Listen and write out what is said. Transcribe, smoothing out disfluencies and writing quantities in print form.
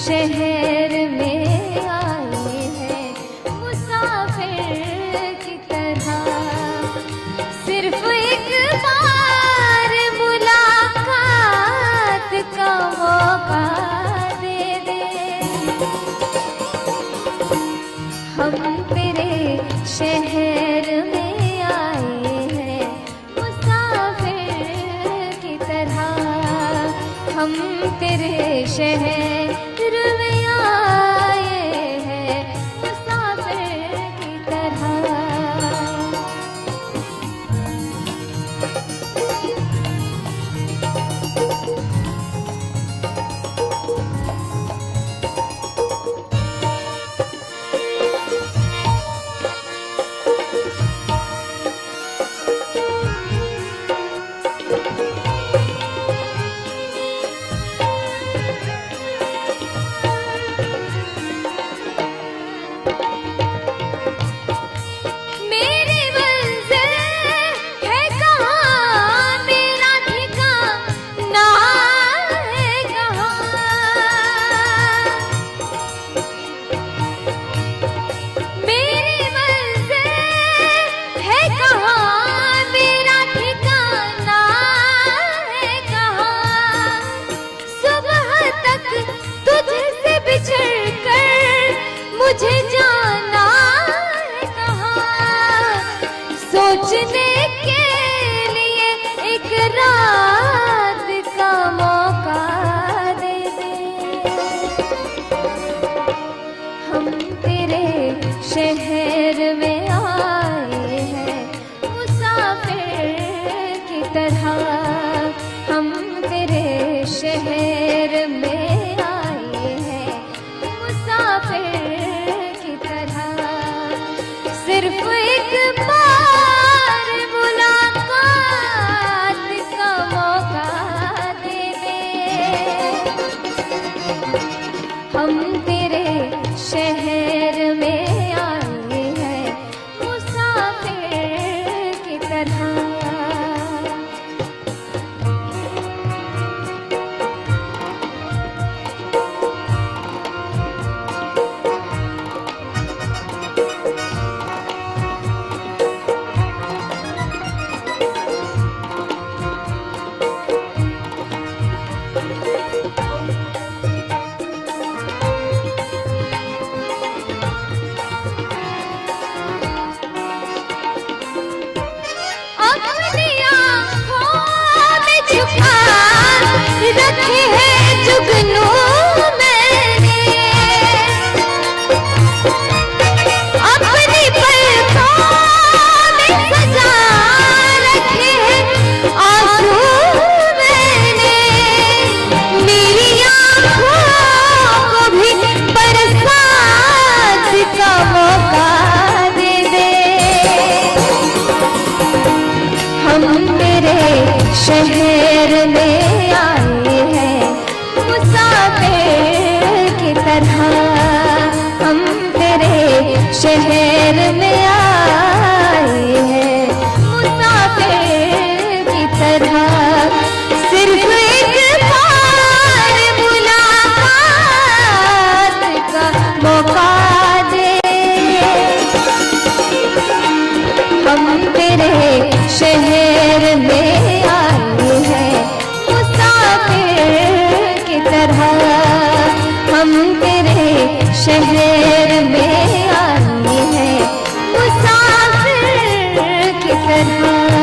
शहर में आए हैं मुसाफिर की तरह। सिर्फ एक बार मुलाकात का मौका दे दे। हम तेरे शहर में आए हैं मुसाफिर की तरह। हम तेरे शहर में आए हैं मुसाफिर की तरह। मुझे जाना है कहाँ, सोचने के लिए एक रात का मौका दे दे। हम तेरे शहर में आए हैं मुसाफिर की तरह। हम तेरे शहर में आए हैं मुसाफिर। सिर्फ एक बार मुलाकात का मौका दे दे। हम तेरे शहर में आए हैं मुसाफिर की तरह। रखे हैं जुगनू मैंने अपनी पलकों में सजा रखे हैं आंसू मैंने। मेरी आँखों को भी बरसात का मौका दे दे। हम तेरे शहर में आए हैं मुसाफिर की तरह। हम तेरे शहर में आए हैं मुसाफिर की तरह। सिर्फ एक बार मुलाकात का मौका दे। हम तेरे शहर में आए हैं मुसाफिर की तरह। हम तेरे शहर में आए हैं मुसाफिर की तरह।